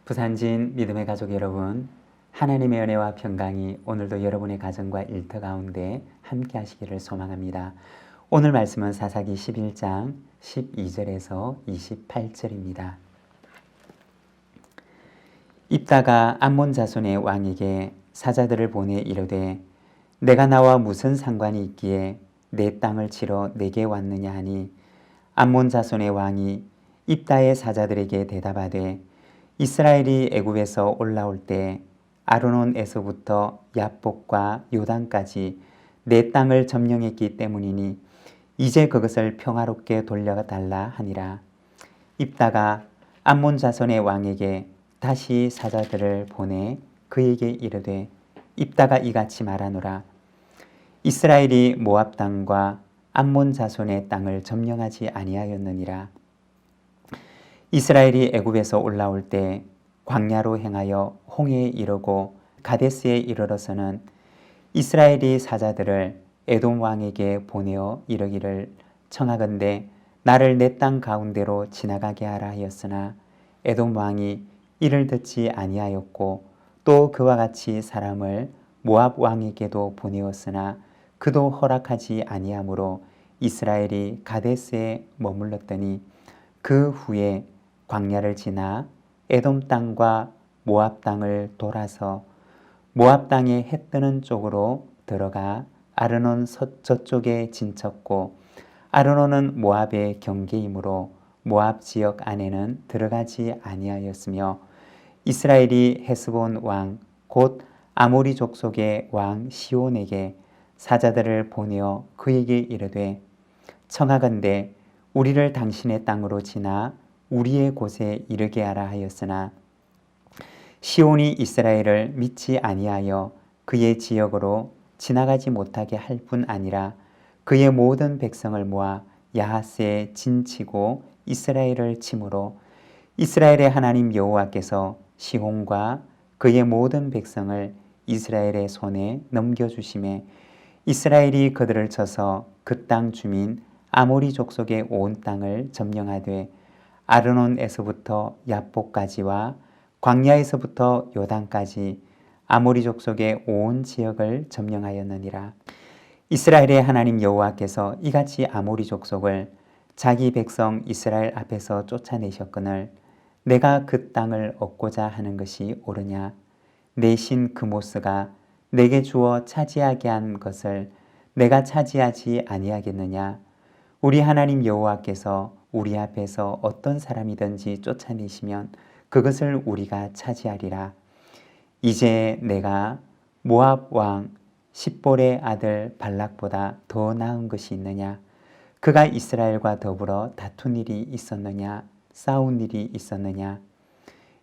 부산진 믿음의 가족 여러분, 하나님의 은혜와 평강이 오늘도 여러분의 가정과 일터 가운데 함께 하시기를 소망합니다. 오늘 말씀은 사사기 11장 12절에서 28절입니다. 입다가 암몬 자손의 왕에게 사자들을 보내 이르되 내가 나와 무슨 상관이 있기에 내 땅을 치러 내게 왔느냐 하니 암몬 자손의 왕이 입다의 사자들에게 대답하되 이스라엘이 애굽에서 올라올 때 아르논에서부터 야복과 요단까지 내 땅을 점령했기 때문이니 이제 그것을 평화롭게 돌려달라 하니라. 입다가 암몬 자손의 왕에게 다시 사자들을 보내 그에게 이르되 입다가 이같이 말하노라. 이스라엘이 모압 땅과 암몬 자손의 땅을 점령하지 아니하였느니라. 이스라엘이 애굽에서 올라올 때 광야로 행하여 홍해에 이르고 가데스에 이르러서는 이스라엘이 사자들을 에돔 왕에게 보내어 이르기를 청하건대 나를 내 땅 가운데로 지나가게 하라 하였으나 에돔 왕이 이를 듣지 아니하였고 또 그와 같이 사람을 모압 왕에게도 보내었으나 그도 허락하지 아니하므로 이스라엘이 가데스에 머물렀더니 그 후에 광야를 지나 에돔 땅과 모압 땅을 돌아서 모압 땅의 해 뜨는 쪽으로 들어가 아르논 저쪽에 진쳤고 아르논은 모압의 경계이므로 모압 지역 안에는 들어가지 아니하였으며 이스라엘이 헤스본 왕 곧 아모리 족속의 왕 시온에게 사자들을 보내어 그에게 이르되 청하건대 우리를 당신의 땅으로 지나 우리의 곳에 이르게 하라 하였으나 시온이 이스라엘을 믿지 아니하여 그의 지역으로 지나가지 못하게 할 뿐 아니라 그의 모든 백성을 모아 야하스에 진치고 이스라엘을 치므로 이스라엘의 하나님 여호와께서 시온과 그의 모든 백성을 이스라엘의 손에 넘겨주심에 이스라엘이 그들을 쳐서 그 땅 주민 아모리 족속의 온 땅을 점령하되 아르논에서부터 야복까지와 광야에서부터 요단까지 아모리 족속의 온 지역을 점령하였느니라. 이스라엘의 하나님 여호와께서 이같이 아모리 족속을 자기 백성 이스라엘 앞에서 쫓아내셨거늘 내가 그 땅을 얻고자 하는 것이 옳으냐? 내 신 그모스가 내게 주어 차지하게 한 것을 내가 차지하지 아니하겠느냐? 우리 하나님 여호와께서 우리 앞에서 어떤 사람이든지 쫓아내시면 그것을 우리가 차지하리라. 이제 내가 모압 왕 십볼의 아들 발락보다 더 나은 것이 있느냐? 그가 이스라엘과 더불어 다툰 일이 있었느냐? 싸운 일이 있었느냐?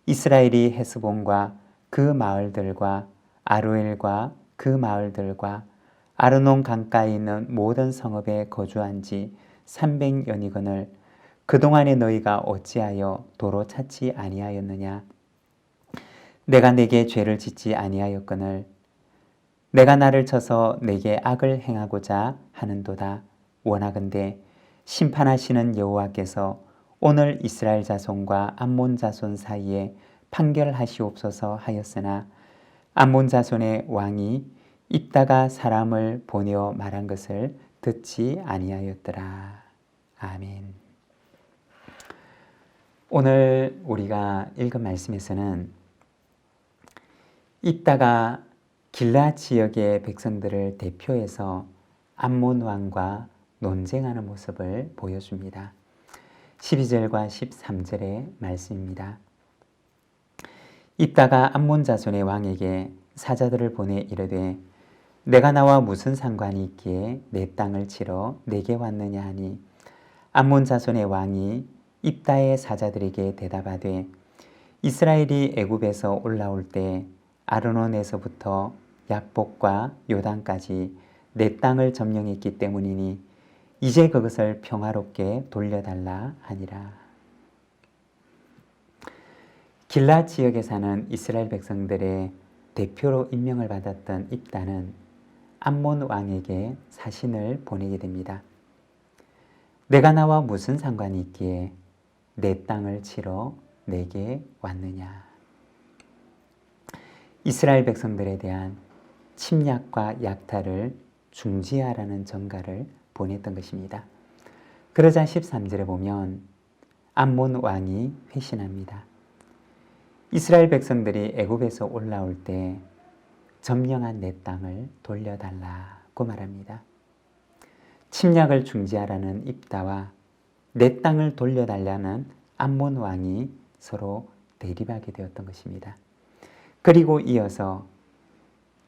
이스라엘이 헤스본과 그 마을들과 아로엘과 그 마을들과 아르논 강가에 있는 모든 성읍에 거주한 지 300년이거늘 그동안에 너희가 어찌하여 도로 찾지 아니하였느냐? 내가 내게 죄를 짓지 아니하였거늘 내가 나를 쳐서 내게 악을 행하고자 하는도다. 원하건대 심판하시는 여호와께서 오늘 이스라엘 자손과 암몬 자손 사이에 판결하시옵소서 하였으나 암몬 자손의 왕이 입다가 사람을 보내어 말한 것을 듣지 아니하였더라. 아멘. 오늘 우리가 읽은 말씀에서는 입다가 길앗 지역의 백성들을 대표해서 암몬 왕과 논쟁하는 모습을 보여줍니다. 12절과 13절의 말씀입니다. 입다가 암몬 자손의 왕에게 사자들을 보내 이르되 내가 나와 무슨 상관이 있기에 내 땅을 치러 내게 왔느냐 하니 암몬 자손의 왕이 입다의 사자들에게 대답하되 이스라엘이 애굽에서 올라올 때 아르논에서부터 야복과 요단까지 내 땅을 점령했기 때문이니 이제 그것을 평화롭게 돌려달라 하니라. 길앗 지역에 사는 이스라엘 백성들의 대표로 임명을 받았던 입다는 암몬 왕에게 사신을 보내게 됩니다. 내가 나와 무슨 상관이 있기에 내 땅을 치러 내게 왔느냐. 이스라엘 백성들에 대한 침략과 약탈을 중지하라는 전가를 보냈던 것입니다. 그러자 13절에 보면 암몬 왕이 회신합니다. 이스라엘 백성들이 애굽에서 올라올 때 점령한 내 땅을 돌려달라고 말합니다. 침략을 중지하라는 입다와 내 땅을 돌려달라는 암몬 왕이 서로 대립하게 되었던 것입니다. 그리고 이어서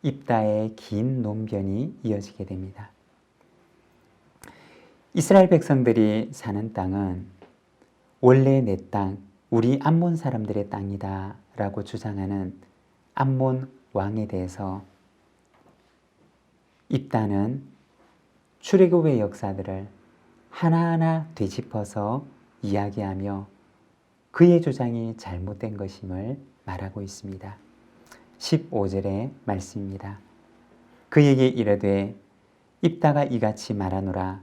입다의 긴 논변이 이어지게 됩니다. 이스라엘 백성들이 사는 땅은 원래 내 땅, 우리 암몬 사람들의 땅이다 라고 주장하는 암몬 왕에 대해서 입다는 출애굽의 역사들을 하나하나 되짚어서 이야기하며 그의 주장이 잘못된 것임을 말하고 있습니다. 15절의 말씀입니다. 그에게 이르되 입다가 이같이 말하노라.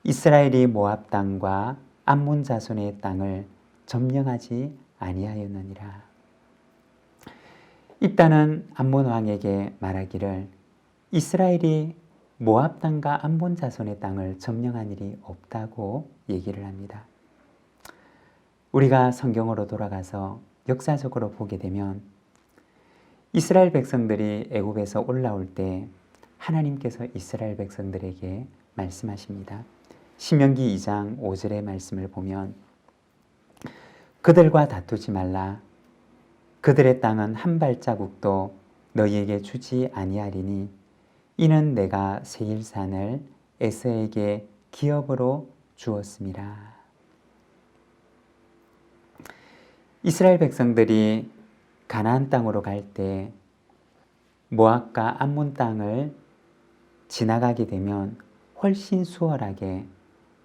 이스라엘이 모압 땅과 암몬 자손의 땅을 점령하지 아니하였느니라. 입다는 암몬 왕에게 말하기를 이스라엘이 모압 땅과 암몬 자손의 땅을 점령한 일이 없다고 얘기를 합니다. 우리가 성경으로 돌아가서 역사적으로 보게 되면 이스라엘 백성들이 애굽에서 올라올 때 하나님께서 이스라엘 백성들에게 말씀하십니다. 신명기 2장 5절의 말씀을 보면 그들과 다투지 말라. 그들의 땅은 한 발자국도 너희에게 주지 아니하리니 이는 내가 세일산을 에서에게 기업으로 주었음이라. 이스라엘 백성들이 가나안 땅으로 갈 때 모압과 암몬 땅을 지나가게 되면 훨씬 수월하게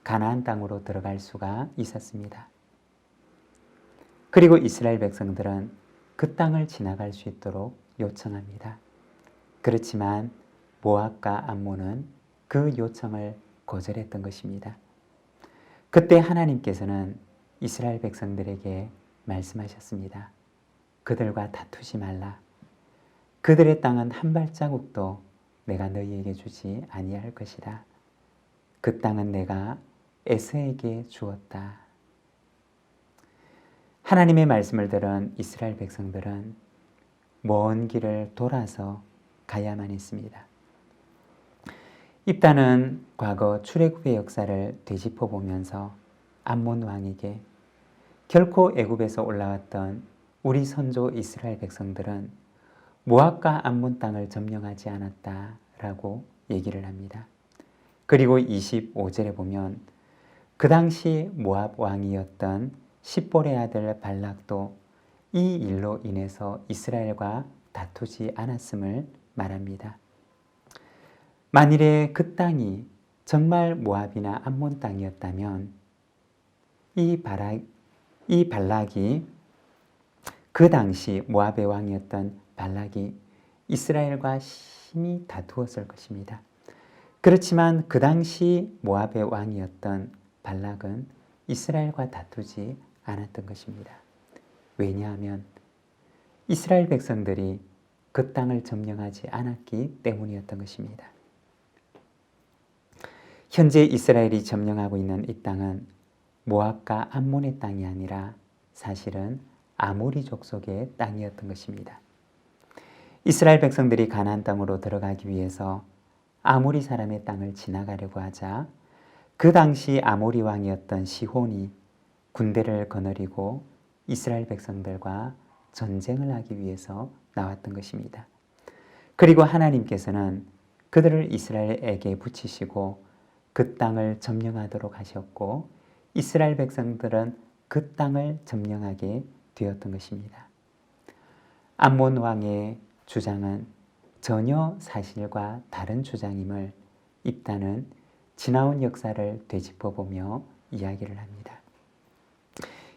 가나안 땅으로 들어갈 수가 있었습니다. 그리고 이스라엘 백성들은 그 땅을 지나갈 수 있도록 요청합니다. 그렇지만 모압과 암몬은 그 요청을 거절했던 것입니다. 그때 하나님께서는 이스라엘 백성들에게 말씀하셨습니다. 그들과 다투지 말라. 그들의 땅은 한 발자국도 내가 너희에게 주지 아니할 것이다. 그 땅은 내가 에서에게 주었다. 하나님의 말씀을 들은 이스라엘 백성들은 먼 길을 돌아서 가야만 했습니다. 입다는 과거 출애굽의 역사를 되짚어 보면서 암몬 왕에게 결코 애굽에서 올라왔던 우리 선조 이스라엘 백성들은 모압과 암몬 땅을 점령하지 않았다라고 얘기를 합니다. 그리고 25절에 보면 그 당시 모압 왕이었던 십볼의 아들 발락도 이 일로 인해서 이스라엘과 다투지 않았음을 말합니다. 만일에 그 땅이 정말 모압이나 암몬 땅이었다면 이 발락이 그 당시 모압의 왕이었던 발락이 이스라엘과 심히 다투었을 것입니다. 그렇지만 그 당시 모압의 왕이었던 발락은 이스라엘과 다투지 않았던 것입니다. 왜냐하면 이스라엘 백성들이 그 땅을 점령하지 않았기 때문이었던 것입니다. 현재 이스라엘이 점령하고 있는 이 땅은 모압과 암몬의 땅이 아니라 사실은 아모리 족속의 땅이었던 것입니다. 이스라엘 백성들이 가나안 땅으로 들어가기 위해서 아모리 사람의 땅을 지나가려고 하자 그 당시 아모리 왕이었던 시혼이 군대를 거느리고 이스라엘 백성들과 전쟁을 하기 위해서 나왔던 것입니다. 그리고 하나님께서는 그들을 이스라엘에게 붙이시고 그 땅을 점령하도록 하셨고 이스라엘 백성들은 그 땅을 점령하게 되었던 것입니다. 암몬 왕의 주장은 전혀 사실과 다른 주장임을 입다는 지나온 역사를 되짚어보며 이야기를 합니다.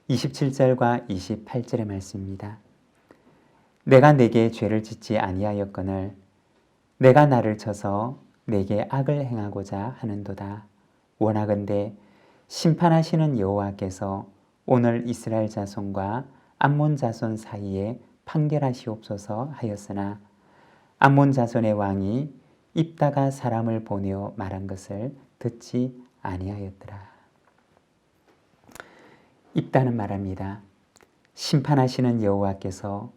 27절과 28절의 말씀입니다. 내가 내게 죄를 짓지 아니하였거늘 내가 나를 쳐서 내게 악을 행하고자 하는도다. 원하건대 심판하시는 여호와께서 오늘 이스라엘 자손과 암몬 자손 사이에 판결하시옵소서 하였으나 암몬 자손의 왕이 입다가 사람을 보내어 말한 것을 듣지 아니하였더라. 입다는 말합니다. 심판하시는 여호와께서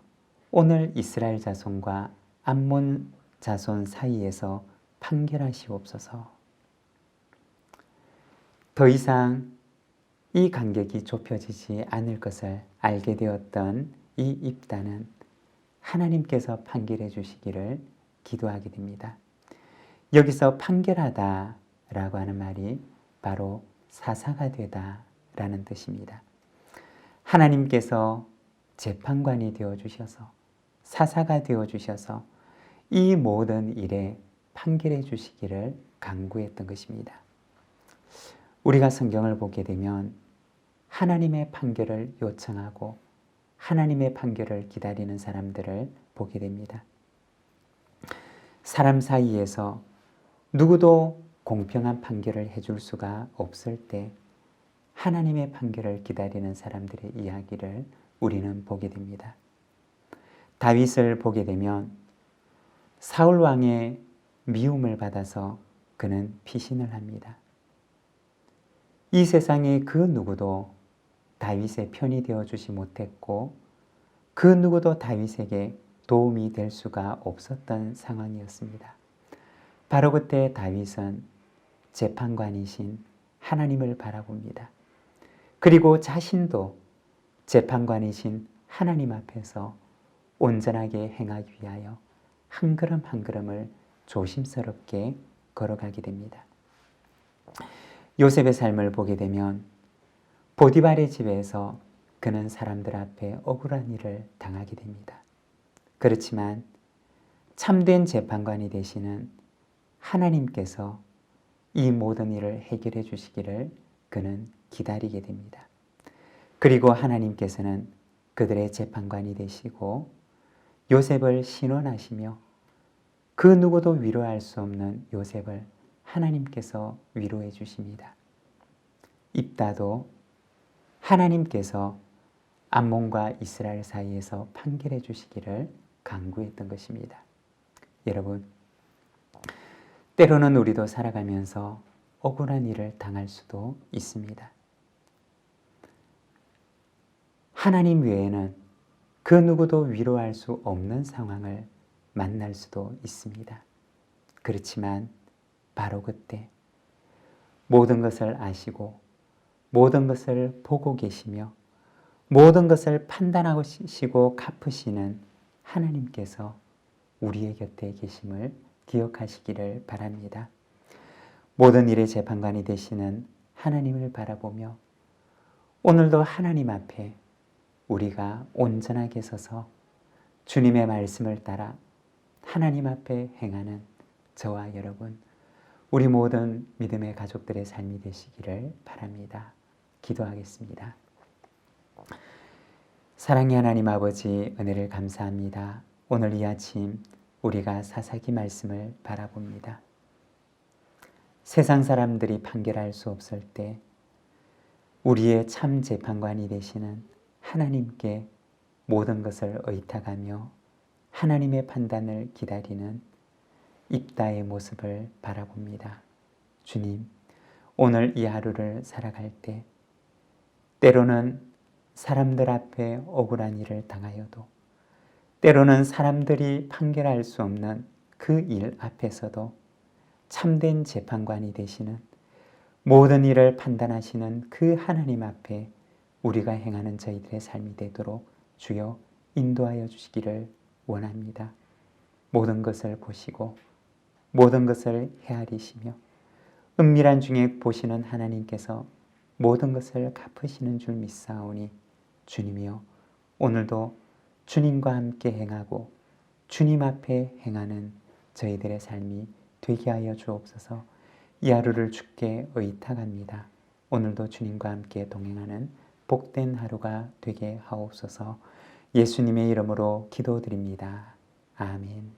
오늘 이스라엘 자손과 암몬 자손 사이에서 판결하시옵소서. 더 이상 이 간격이 좁혀지지 않을 것을 알게 되었던 이 입다는 하나님께서 판결해 주시기를 기도하게 됩니다. 여기서 판결하다라고 하는 말이 바로 사사가 되다라는 뜻입니다. 하나님께서 재판관이 되어주셔서 사사가 되어주셔서 이 모든 일에 판결해 주시기를 간구했던 것입니다. 우리가 성경을 보게 되면 하나님의 판결을 요청하고 하나님의 판결을 기다리는 사람들을 보게 됩니다. 사람 사이에서 누구도 공평한 판결을 해줄 수가 없을 때 하나님의 판결을 기다리는 사람들의 이야기를 우리는 보게 됩니다. 다윗을 보게 되면 사울 왕의 미움을 받아서 그는 피신을 합니다. 이 세상에 그 누구도 다윗의 편이 되어주지 못했고 그 누구도 다윗에게 도움이 될 수가 없었던 상황이었습니다. 바로 그때 다윗은 재판관이신 하나님을 바라봅니다. 그리고 자신도 재판관이신 하나님 앞에서 온전하게 행하기 위하여 한 걸음 한 걸음을 조심스럽게 걸어가게 됩니다. 요셉의 삶을 보게 되면 보디발의 집에서 그는 사람들 앞에 억울한 일을 당하게 됩니다. 그렇지만 참된 재판관이 되시는 하나님께서 이 모든 일을 해결해 주시기를 그는 기다리게 됩니다. 그리고 하나님께서는 그들의 재판관이 되시고 요셉을 신원하시며 그 누구도 위로할 수 없는 요셉을 하나님께서 위로해 주십니다. 입다도 하나님께서 암몬과 이스라엘 사이에서 판결해 주시기를 간구했던 것입니다. 여러분, 때로는 우리도 살아가면서 억울한 일을 당할 수도 있습니다. 하나님 외에는 그 누구도 위로할 수 없는 상황을 만날 수도 있습니다. 그렇지만 바로 그때 모든 것을 아시고 모든 것을 보고 계시며 모든 것을 판단하시고 갚으시는 하나님께서 우리의 곁에 계심을 기억하시기를 바랍니다. 모든 일의 재판관이 되시는 하나님을 바라보며 오늘도 하나님 앞에 우리가 온전하게 서서 주님의 말씀을 따라 하나님 앞에 행하는 저와 여러분, 우리 모든 믿음의 가족들의 삶이 되시기를 바랍니다. 기도하겠습니다. 사랑의 하나님 아버지, 은혜를 감사합니다. 오늘 이 아침 우리가 사사기 말씀을 바라봅니다. 세상 사람들이 판결할 수 없을 때 우리의 참 재판관이 되시는 하나님께 모든 것을 의탁하며 하나님의 판단을 기다리는 입다의 모습을 바라봅니다. 주님, 오늘 이 하루를 살아갈 때 때로는 사람들 앞에 억울한 일을 당하여도 때로는 사람들이 판결할 수 없는 그 일 앞에서도 참된 재판관이 되시는 모든 일을 판단하시는 그 하나님 앞에 우리가 행하는 저희들의 삶이 되도록 주여 인도하여 주시기를 원합니다. 모든 것을 보시고 모든 것을 헤아리시며 은밀한 중에 보시는 하나님께서 모든 것을 갚으시는 줄 믿사오니 주님이여, 오늘도 주님과 함께 행하고 주님 앞에 행하는 저희들의 삶이 되게 하여 주옵소서. 이 하루를 주께 의탁합니다. 오늘도 주님과 함께 동행하는 복된 하루가 되게 하옵소서. 예수님의 이름으로 기도드립니다. 아멘.